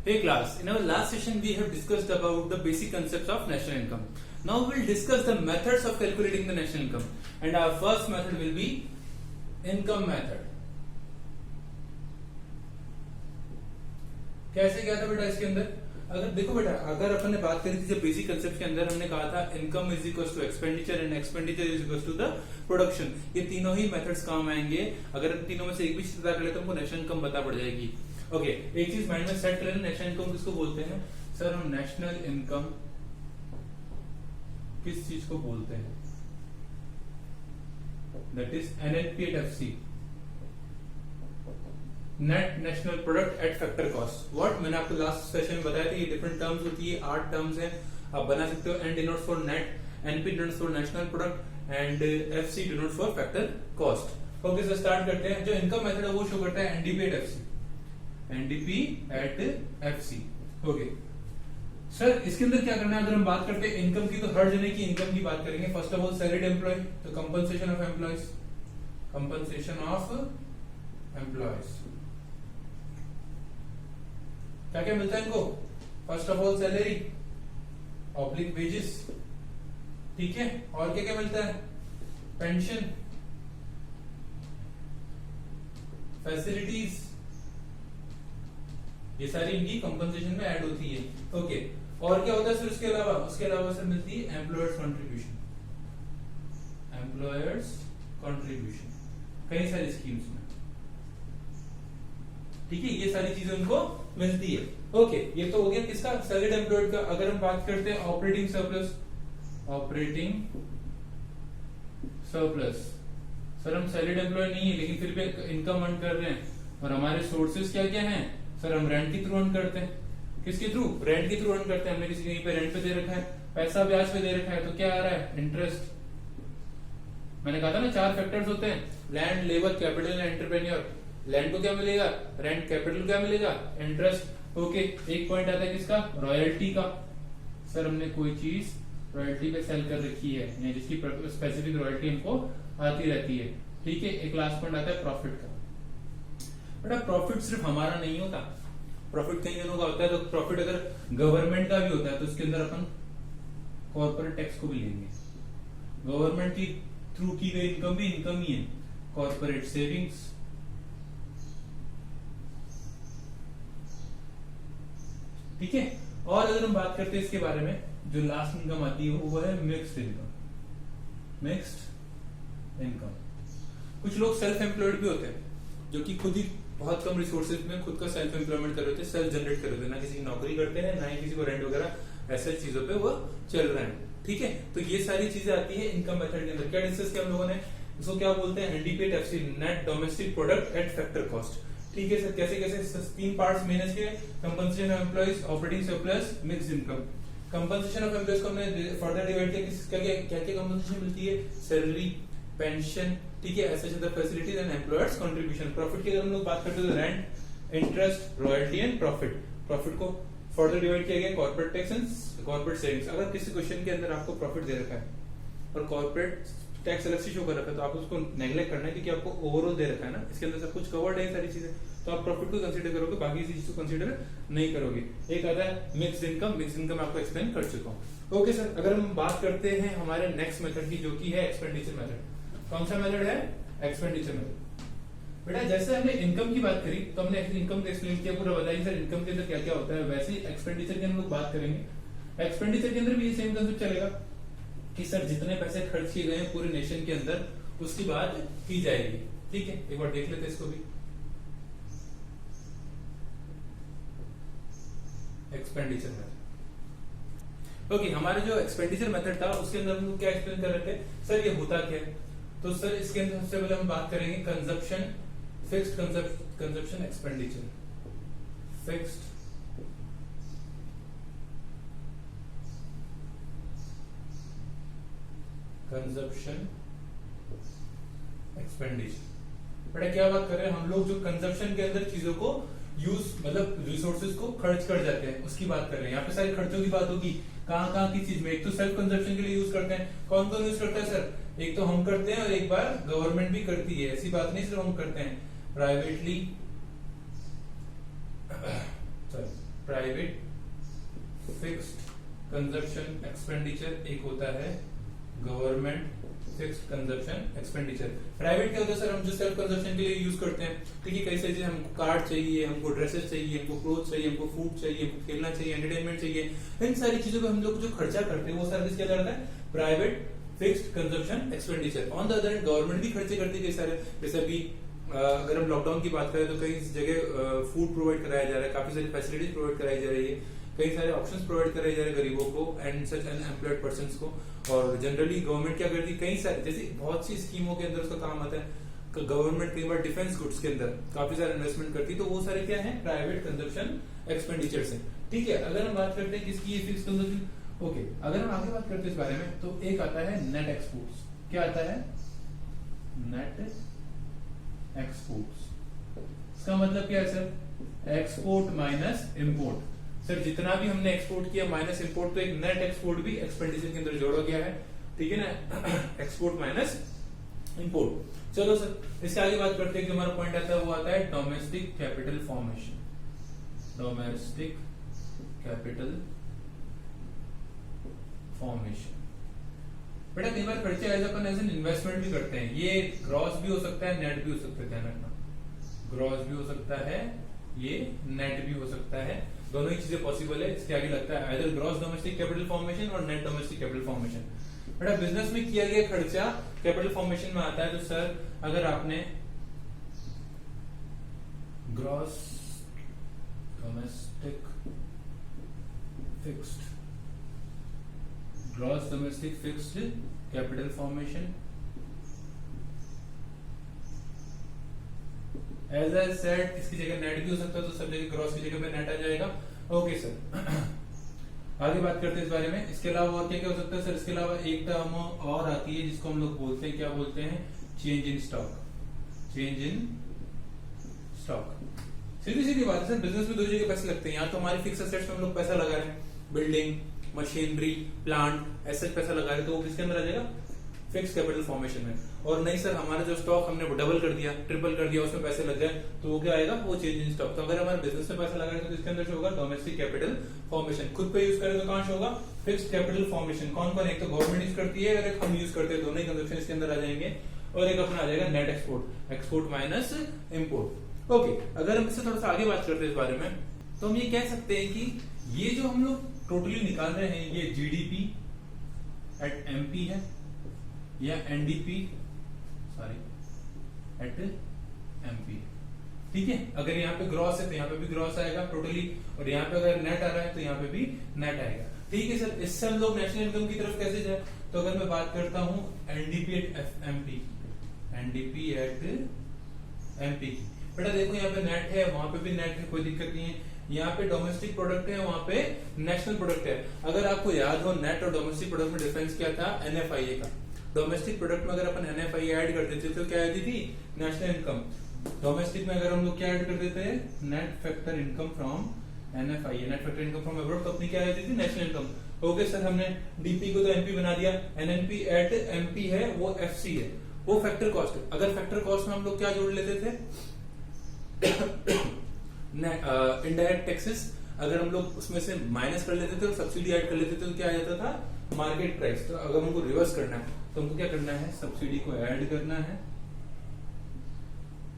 Hey class, in our last session we have discussed about the basic concepts of national income. Now we will discuss the methods of calculating the national income, and our first method will be income method. कैसे क्या था बेटा इसके अंदर? अगर देखो बेटा, अगर अपन ने बात करी थी जब बेसिक कंसेप्ट के अंदर हमने कहा था income is equal to expenditure and expenditure is equal to the production. ये तीनों ही मेथड्स काम आएंगे। अगर इन तीनों में से एक भी चीज पता कर ले तो हमको नेशनल इनकम पता पड़ जाएगी। ओके, एक चीज माइंड में सेट करें, नेशनल इनकम किसको बोलते हैं? सर हम नेशनल इनकम किस चीज को बोलते हैं? That is NNP@FC, net national product at factor cost. What मैंने आपको लास्ट सेशन में बताया था, ये डिफरेंट टर्म्स होती है, 8 टर्म्स हैं, आप बना सकते हो। N denotes for net, NP denotes for national product and FC denotes for factor cost. Okay sir, start करते हैं। जो इनकम मेथड है वो शो करता है NDP@FC, NDP@FC। ओके सर, इसके अंदर क्या करना है? अगर हम बात करते हैं इनकम की, तो हर जने की इनकम की बात करेंगे। First of all salaried employee, तो compensation of employees, compensation of employees क्या क्या मिलता है इनको? First of all salary oblique wages, ठीक है। और क्या क्या मिलता है? पेंशन, फैसिलिटीज, ये सारी इनकी कंपनसेशन में ऐड होती है। ओके, और क्या होता है सर उसके अलावा? उसके अलावा सर मिलती है एम्प्लॉयर्स कंट्रीब्यूशन, एम्प्लॉयर्स कंट्रीब्यूशन कई सारी स्कीम्स में, ठीक है। ये सारी चीजें उनको मिलती है। ओके, ये तो हो गया किसका? सैलरीड एम्प्लॉयड का। अगर हम बात करते हैं operating surplus, operating surplus, sir हम सैलरीड एम्प्लॉय नहीं है लेकिन फिर भी इनकम अर्न कर रहे हैं, और हमारे सोर्सेज क्या क्या हैं? सर हम रेंट के थ्रू अर्न करते हैं। किसके थ्रू? रेंट के थ्रू अर्न करते हैं। हमने किसी कहीं पे रेंट पे दे रखा है, पैसा ब्याज पे दे रखा है, तो क्या आ रहा है? इंटरेस्ट। मैंने कहा था ना 4 फैक्टर्स होते हैं, land, labour, capital and entrepreneur. Land को क्या मिलेगा? रेंट। कैपिटल क्या मिलेगा? इंटरेस्ट। ओके, एक पॉइंट आता है किसका? रॉयल्टी का। सर हमने कोई चीज रॉयल्टी पे सेल कर रखी है, या जिसकी स्पेसिफिक रॉयल्टी हमको आती रहती है, ठीक है। एक लास्ट पॉइंट आता है प्रॉफिट का। बेटा प्रॉफिट सिर्फ हमारा नहीं होता, प्रॉफिट कई जनों का होता है। तो प्रॉफिट अगर गवर्नमेंट का भी होता है तो उसके अंदर अपन कॉर्पोरेट टैक्स को भी लेंगे। गवर्नमेंट की थ्रू की गई इनकम भी इनकम ही है। कॉर्पोरेट सेविंग्स, ठीक है। और अगर हम बात करते हैं इसके बारे में, जो लास्ट इनकम आती है वो है मिक्स्ड इनकम, मिक्स्ड इनकम। कुछ लोग सेल्फ एम्प्लॉयड भी होते हैं, जो कि खुद ही बहुत कम रिसोर्सेज में खुद का सेल्फ एम्प्लॉयमेंट कर रहे होते हैं, सेल्फ जनरेट कर रहे होते हैं, ना किसी की नौकरी करते हैं, ना ही किसी को रेंट वगैरह ऐसे चीजों पे वो चल रहे हैं, ठीक है। तो ये सारी चीजें आती है इनकम मेथड के अंदर। क्या डिस्कस किया हम लोगों ने? इसको क्या बोलते हैं? NDP@FC, net domestic product at factor cost, ठीक है सर। कैसे कैसे? 3 पार्ट्स मेन है इसके, compensation of employees, operating surplus, mixed income. Compensation of employees को हमने फर्दर डिवाइड किया, क्या क्या कंपनसेशन मिलती है? सैलरी, पेंशन, ठीक है, ऐसे other facilities and employers contribution. Profit की अगर हम लोग बात करते हैं तो rent, interest, royalty and profit. Profit को फर्दर डिवाइड किया गया corporate tax and corporate savings. अगर किसी क्वेश्चन के अंदर आपको प्रॉफिट दे रखा है और कॉर्पोरेट टैक्स अलग से शो कर रखा है, तो आपको उसको नेग्लेक्ट करना है, क्योंकि आपको ओवरऑल दे रखा है ना, इसके अंदर सब कुछ कवर्ड है सारी चीजें, तो आप प्रॉफिट को कंसीडर करोगे, बाकी चीज को कंसीडर नहीं करोगे। एक आता है मिक्स्ड इनकम, मिक्स्ड इनकम आपको एक्सप्लेन कर चुका हूँ। ओके सर, अगर हम बात करते हैं हमारे नेक्स्ट मेथड की, जो की है एक्सपेंडिचर मेथड। कौन सा मेथड है? Expenditure method. बेटा जैसे हमने इनकम की बात करी तो हमने इनकम को एक्सप्लेन किया, पूरा बताइए सर इनकम के अंदर क्या क्या होता है। वैसे ही एक्सपेंडिचर की हम लोग बात करेंगे। एक्सपेंडिचर के अंदर भी ये सेम कंसेप्ट चलेगा कि सर जितने पैसे खर्च किए गए हैं पूरे नेशन के अंदर, उसकी बात की जाएगी, ठीक है। एक बार देख लेते हैं इसको भी। Expenditure method. ओके, हमारे जो एक्सपेंडिचर मेथड था उसके अंदर हम क्या एक्सप्लेन कर रहे थे? सर ये होता क्या है? तो सर इसके अंदर सबसे पहले हम बात करेंगे consumption, fixed consumption expenditure, fixed consumption expenditure. बेटा क्या बात कर रहे हैं हम लोग? जो कंजप्शन के अंदर चीजों को यूज, मतलब रिसोर्सेज को खर्च कर जाते हैं, उसकी बात कर रहे हैं। यहाँ पे सारी खर्चों की बात होगी। कहाँ कहाँ की चीज में? एक तो सेल्फ कंजप्शन के लिए यूज करते हैं। कौन कौन यूज करता है सर? एक तो हम करते हैं और एक बार गवर्नमेंट भी करती है। ऐसी बात नहीं सिर्फ हम करते हैं, privately private fixed consumption expenditure, एक होता है government fixed consumption expenditure. Private क्या होता है सर, हम जो सेल्फ कंजप्शन के लिए यूज करते हैं, ठीक है, कई सारी चीजें, हमको कार चाहिए, हमको ड्रेसेस चाहिए, हमको क्लोथ चाहिए, हमको फूड चाहिए, हमको खेलना चाहिए, एंटरटेनमेंट चाहिए, इन सारी चीजों पे हम लोग जो खर्चा करते हैं वो सारा किस क्या करता है, private fixed consumption expenditure. On the other hand government भी खर्चे करती है कई सारे, जैसे अभी अगर हम लॉकडाउन की बात करें तो कई जगह फूड प्रोवाइड कराया जा रहा है, काफी सारी फैसिलिटीज प्रोवाइड कराई जा रही है, कई सारे ऑप्शंस प्रोवाइड कराए जा रहे हैं गरीबों को एंड सच अनएम्प्लॉयड पर्संस को। और जनरली गवर्नमेंट क्या करती है, कई सारे जैसे बहुत सी स्कीमों के अंदर उसका काम आता है, गवर्नमेंट कई बार डिफेंस गुड्स के अंदर काफी सारा इन्वेस्टमेंट करती है, तो वो सारे क्या है, प्राइवेट कंजप्शन एक्सपेंडिचर से। ठीक है, अगर हम बात करते हैं किसकी, ये फिक्स कंजप्शन। ओके, अगर हम आगे बात करते हैं इस बारे में, तो एक आता है नेट एक्सपोर्ट्स। क्या आता है, नेट एक्सपोर्ट्स। इसका मतलब क्या है sir, export minus import. Sir जितना भी हमने एक्सपोर्ट किया माइनस इंपोर्ट, तो एक नेट एक्सपोर्ट भी एक्सपेंडिचर के अंदर जोड़ा गया है, ठीक है ना, एक्सपोर्ट माइनस इंपोर्ट। चलो सर, इसके आगे बात करते हैं कि हमारा पॉइंट आता है, वो आता है domestic capital formation. Domestic capital formation, बेटा कई बार खर्चे एज अपन एज एन इन्वेस्टमेंट भी करते हैं, ये ग्रॉस भी हो सकता है, नेट भी हो सकता है, ध्यान रखना, ग्रॉस भी हो सकता है, ये नेट भी हो सकता है, दोनों ही चीजें पॉसिबल है। इसके आगे लगता है either gross domestic capital formation और नेट डोमेस्टिक कैपिटल फॉर्मेशन। बेटा बिजनेस में किया गया खर्चा कैपिटल फॉर्मेशन में आता है, तो सर अगर आपने gross domestic fixed, gross domestic fixed capital formation, as I said इसकी जगह नेट भी हो सकता है, तो सब जगह ग्रॉस की जगह पे नेट आ जाएगा। ओके सर, आगे बात करते हैं इस बारे में। इसके अलावा और क्या क्या हो सकता है सर, इसके अलावा एक टर्म और आती है जिसको हम लोग बोलते हैं, क्या बोलते हैं, change in stock. Change in stock, सीधी सीधी बात है सर, बिजनेस में दो जगह पैसे लगते हैं, या तो हमारी फिक्स एसेट्स में हम लोग पैसा लगा रहे हैं, बिल्डिंग, मशीनरी, प्लांट, ऐसे पैसा लगा रहे हैं, तो वो किसके अंदर आ जाएगा, फिक्स कैपिटल फॉर्मेशन में। और नहीं सर हमारा जो स्टॉक हमने डबल कर दिया, ट्रिपल कर दिया, उसमें पैसे लग गए, तो वो क्या आएगा, वो चेंज इन स्टॉक। तो अगर हमारे बिजनेस में पैसा लगा रहे हैं तो इसके अंदर होगा डोमेस्टिक कैपिटल फॉर्मेशन। खुद पे यूज करें तो कहां होगा, फिक्स्ड कैपिटल फॉर्मेशन। कौन कौन, एक तो गवर्नमेंट यूज करती है और एक हम यूज करते हैं, दोनों ही कंजप्शन इसके अंदर आ जाएंगे। और एक अपना आ जाएगा net export, export minus import. Okay, अगर हम इससे थोड़ा सा आगे बात करते हैं इस बारे में, तो हम ये कह सकते हैं कि ये जो हम लोग टोटली निकाल रहे हैं, ये जीडीपी एट एमपी है या एनडीपी सॉरी एट एमपी, ठीक है। अगर यहाँ पे ग्रॉस है तो यहाँ पे भी ग्रॉस आएगा टोटली, और यहाँ पे अगर नेट आ रहा है तो यहाँ पे भी नेट आएगा, ठीक है सर। इससे हम लोग नेशनल इनकम की तरफ कैसे जाए, तो अगर मैं बात करता हूँ NDP at MP, NDP at MP की, बेटा देखो यहाँ पे नेट है, वहां पे भी नेट है, कोई दिक्कत नहीं है। यहाँ पे डोमेस्टिक प्रोडक्ट है, वहां पे नेशनल प्रोडक्ट है। अगर आपको याद हो नेट और डोमेस्टिक प्रोडक्ट में डिफरेंस क्या था, एनएफआईए का। डोमेस्टिक प्रोडक्ट में अगर अपन एनएफआईए ऐड कर देते तो क्या आती थी, नेशनल इनकम। डोमेस्टिक में अगर हम लोग क्या ऐड कर देते हैं, net factor income from NFIA, net factor income from abroad, तो अपनी क्या आती थी, नेशनल इनकम। ओके सर, हमने डीपी को तो एमपी बना दिया, एनएनपी एट एमपी है, वो एफसी है, वो फैक्टर कॉस्ट है। अगर फैक्टर कॉस्ट में हम लोग क्या जोड़ लेते थे, इनडायरेक्ट टैक्सेस, अगर हम लोग उसमें से माइनस कर लेते थे और सब्सिडी ऐड कर लेते थे तो क्या आ जाता था, मार्केट प्राइस। तो अगर हमको रिवर्स करना है तो हमको क्या करना है, सब्सिडी को ऐड करना है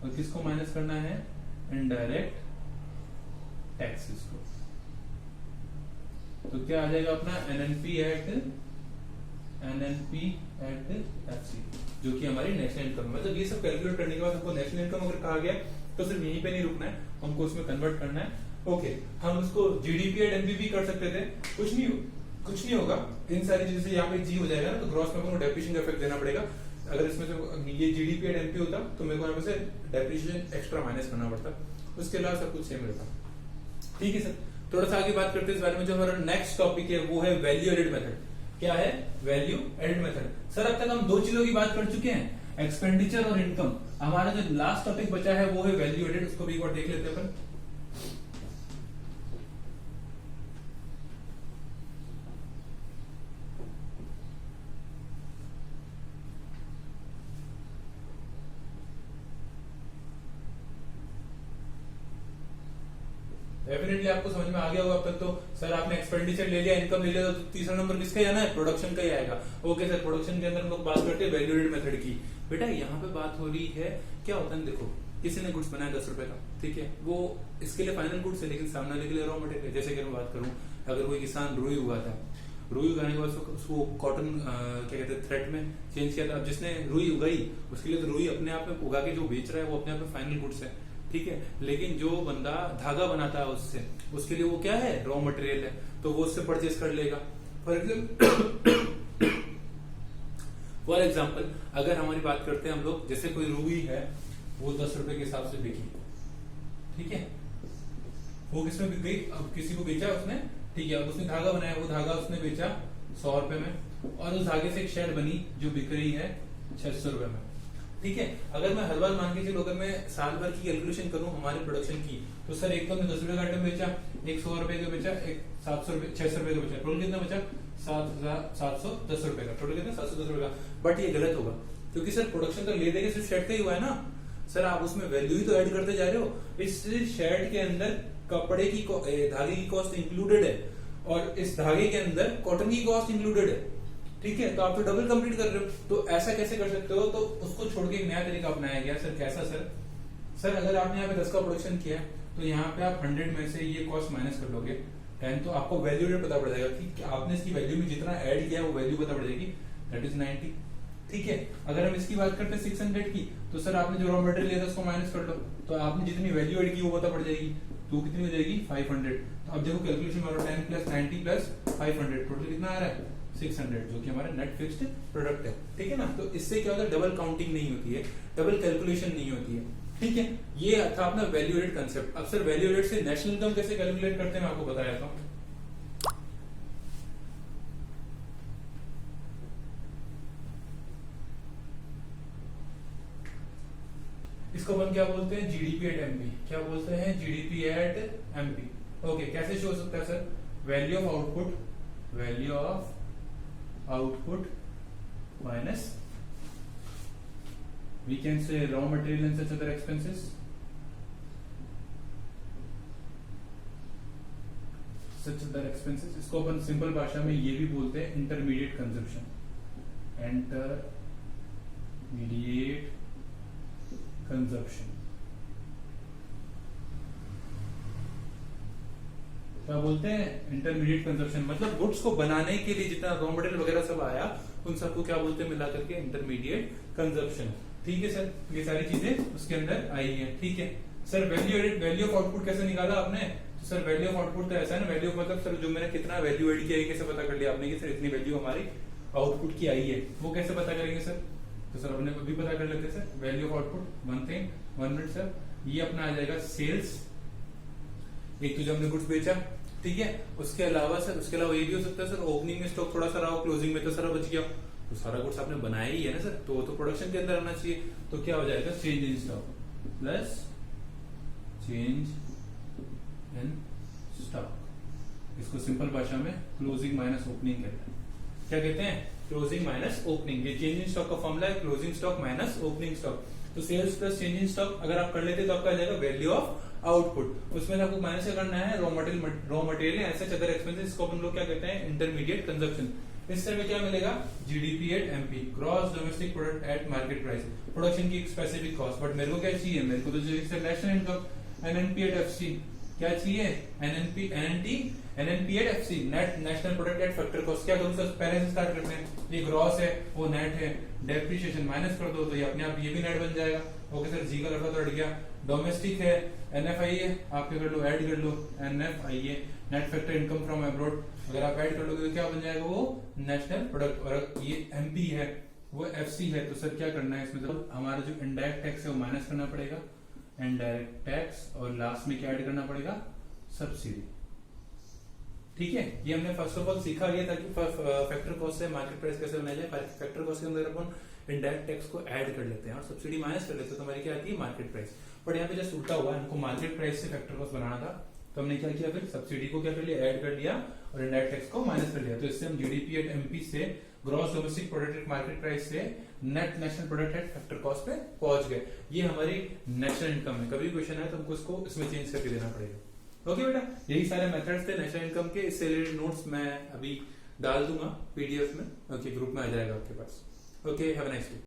और किसको माइनस करना है, इनडायरेक्ट टैक्सेस को। तो क्या आ जाएगा अपना एनएनपी एट एफसी, जो कि हमारी नेशनल इनकम। मतलब ये सब कैलकुलेट करने के बाद हमको नेशनल इनकम अगर कहा गया तो सिर्फ यहीं पे नहीं रुकना है, हमको उसमें कन्वर्ट करना है। ओके, हम उसको जीडीपी एंड एनपीवी कर सकते थे, कुछ नहीं होगा, इन सारी चीजें यहाँ पे जी हो जाएगा ना, तो ग्रॉस में हमको डेप्रिसिएशन का इफेक्ट देना पड़ेगा। अगर इसमें से ये जीडीपी एंड एनपी होता तो मेरे को यहाँ पे से डेप्रिसिएशन एक्स्ट्रा माइनस करना पड़ता, उसके अलावा सब कुछ सेम रहता, ठीक है सर। थोड़ा सा आगे बात करते हैं इस बारे में। जो हमारा नेक्स्ट टॉपिक है वो है वैल्यू एडेड मेथड। क्या है, वैल्यू एडेड मेथड। सर अब तक हम दो चीजों की बात कर चुके हैं, एक्सपेंडिचर और इनकम। हमारा जो लास्ट टॉपिक बचा है वो है वैल्यू एडेड, उसको भी एक बार देख लेते हैं अपन। डेफिनेटली आपको समझ में आ गया होगा अब तक तो। सर आपने एक्सपेंडिचर ले लिया, इनकम ले लिया, तो तीसरा नंबर किसका जाना है? प्रोडक्शन का ही आएगा। ओके सर, प्रोडक्शन के अंदर हम लोग बात करते हैं वैल्यू एडेड मेथड की। बेटा यहाँ पे बात हो रही है, क्या होता है देखो, किसी ने गुड्स बनाया 10 रुपए का, ठीक है, वो इसके लिए फाइनल गुड्स है, लेकिन सामने वाले के लिए रॉ मटेरियल। जैसे कि मैं बात करूं, अगर कोई किसान रुई उगाता है, रुई उगाने के बाद उसको कॉटन क्या कहते हैं थ्रेड में चेंज किया था। अब जिसने रुई उगाई उसके लिए तो रुई अपने आप में उगा के जो बेच रहा है वो अपने आप में फाइनल गुड्स है, ठीक है। लेकिन जो बंदा धागा बनाता है उससे, उसके लिए वो क्या है? रॉ मटेरियल है, तो वो उससे परचेज कर लेगा। फॉर एग्जाम्पल अगर हमारी बात करते हैं हम लोग, जैसे कोई रुई है वो 10 रुपए के हिसाब से बिकी, ठीक है, वो किसमें बिक गई? अब किसी को बेचा उसने, ठीक है, अब उसने धागा बनाया, वो धागा उसने बेचा 100 रुपए में, और उस धागे से एक शेड बनी जो बिक रही है 600 रुपए में, ठीक है। अगर मैं हर बार मान के चलो, अगर मैं साल भर की कैलकुलेशन करूं हमारे प्रोडक्शन की, तो सर एक तो हमने 10 रुपए का आइटम बेचा, एक 100 रुपए का बेचा, एक 700 रुपए 600 रुपए का बेचा, टोटल कितना बचा? 7,710 रुपए का, टोटल कितना? 710 रुपए का। बट ये गलत होगा, क्योंकि सर प्रोडक्शन तो ले देके सिर्फ शेड का ही हुआ है ना सर, आप उसमें वैल्यू ही तो ऐड करते जा रहे हो। इस शेड के अंदर कपड़े की धागे की कॉस्ट इंक्लूडेड है, और इस धागे के अंदर कॉटन की कॉस्ट इंक्लूडेड है, ठीक है, तो आप तो डबल कंप्लीट कर रहे हो। तो ऐसा कैसे कर सकते हो? तो उसको छोड़ के एक नया तरीका अपनाया गया। सर कैसा? सर अगर आपने यहाँ पे 10 का प्रोडक्शन किया तो यहाँ पे आप 100 में से ये कॉस्ट माइनस कर लोगे 10, तो आपको वैल्यू रेट पता पड़ जाएगा कि आपने इसकी वैल्यू में जितना ऐड किया है वो वैल्यू पता पड़ जाएगी, दैट इज 90, ठीक है। अगर हम इसकी बात करते हैं 600 की, तो सर आपने जो रॉ मटेरियल लिया था उसको माइनस कर लो, तो आपने जितनी वैल्यू ऐड की वो पता पड़ जाएगी, तो कितनी हो जाएगी? 500। तो अब देखो कैलकुलेशन में 10 प्लस 90 प्लस 500, टोटल कितना आ रहा है? 600, जो कि हमारा नेट फिक्स्ड प्रोडक्ट है, ठीक है ना। तो इससे क्या होता है? डबल काउंटिंग नहीं होती है, डबल कैलकुलेशन नहीं होती है, ठीक है। ये था अपना वैल्यू एडेड कंसेप्ट। अब सर वैल्यू एडेड से नेशनल इनकम कैसे कैलकुलेट करते हैं मैं आपको बताया था। इसको अपन क्या बोलते हैं? GDP at MP. क्या बोलते हैं? GDP at MP. ओके, कैसे शो हो सकता है sir? Value of output, value of output minus we can say raw material and such other expenses, such other expenses. इसको अपन सिंपल भाषा में ये भी बोलते हैं इंटरमीडिएट कंजप्शन, इंटरमीडिएट कंजप्शन। क्या बोलते हैं? Intermediate consumption. मतलब गुड्स को बनाने के लिए जितना रॉ मटेरियल वगैरह सब आया उन सबको क्या बोलते हैं मिला करके? इंटरमीडिएट कंजप्शन, ठीक है सर। ये सारी चीजें उसके अंदर आई है, ठीक है sir. Value added, value of output कैसे निकाला आपने? तो सर वैल्यू ऑफ आउटपुट तो ऐसा है ना, वैल्यू मतलब सर जो मैंने कितना वैल्यू एड किया है कैसे पता कर लिया आपने कि सर इतनी वैल्यू हमारी आउटपुट की आई है, वो कैसे पता करेंगे सर? तो सर अपने अभी पता कर लेते हैं sir. Value of output, one minute sir, ये अपना आ जाएगा सेल्स। एक तो जो हमने गुड्स बेचा, ठीक है, उसके अलावा सर, उसके अलावा ये भी हो सकता है सर ओपनिंग में स्टॉक थोड़ा सा रहा हो, क्लोजिंग में तो सारा बच गया, तो सारा गुड्स आपने बनाया ही है ना सर, तो प्रोडक्शन के अंदर आना चाहिए। तो क्या हो जाएगा? Change in stock plus change in stock. इसको सिंपल भाषा में क्लोजिंग माइनस ओपनिंग कहते हैं। क्या कहते हैं? Closing minus opening. ये चेंज इन स्टॉक का फॉर्मूला है, closing stock minus opening stock. तो sales plus change in stock अगर आप कर लेते तो आपका आ जाएगा वैल्यू ऑफ आउटपुट। उसमें आपको माइनस करना है रॉ मटेरियल ऐसे अदर एक्सपेंसेस, इसको अपन लोग क्या कहते हैं? Intermediate consumption. इस तरह में क्या मिलेगा? GDP at MP, gross domestic product at market price, production की स्पेसिफिक कॉस्ट। बट मेरे को क्या चाहिए? मेरे को तो चाहिए national income, NNP at FC. क्या चाहिए? NNP at FC, net national product at factor cost. क्या करूं सर? पहले से स्टार्ट करते हैं। ये ग्रॉस है, वो नेट है, डेप्रिसिएशन माइनस कर दो तो ये अपने आप ये भी नेट बन जाएगा। ओके सर, जी का लड़का तो अड़ गया। डोमेस्टिक है, एनएफआईए आप क्या कर लो? ऐड कर लो NFIA, net factor income from abroad. अगर आप ऐड कर लोगे तो क्या बन जाएगा? वो नेशनल प्रोडक्ट। और ये एमपी है, वो एफसी है, तो सर क्या करना है इसमें? तो हमारा जो इनडायरेक्ट टैक्स है वो माइनस करना पड़ेगा, इनडायरेक्ट टैक्स, और लास्ट में क्या ऐड करना पड़ेगा? सब्सिडी, ठीक है। ये हमने फर्स्ट ऑफ ऑल सीखा गया था कि फैक्टर कॉस्ट से मार्केट प्राइस कैसे बनाया जाए। फैक्टर कॉस्ट के अंदर अपन इनडायरेक्ट टैक्स को ऐड कर लेते हैं और सब्सिडी माइनस कर लेते हैं, तो हमारी क्या आती है? Market price. बट यहाँ पे जस्ट उल्टा हुआ, हमको मार्केट प्राइस से फैक्टर कॉस्ट बनाना था, तो हमने क्या किया? फिर सब्सिडी को क्या कर लिया? ऐड कर लिया और इनडायरेक्ट टैक्स को माइनस कर लिया। तो इससे हम जीडीपी एट एमपी से gross domestic product at market price से net national product at factor cost पे पहुंच गए। ये हमारी नेशनल इनकम है। कभी क्वेश्चन है तो हमको इसको इसमें चेंज करके देना पड़ेगा। ओके बेटा, यही सारे मेथड्स थे नेशनल इनकम के। इससे रिलेटेड नोट्स मैं अभी डाल दूंगा पीडीएफ में। ओके, ग्रुप में आ जाएगा आपके पास। Okay, have a nice day.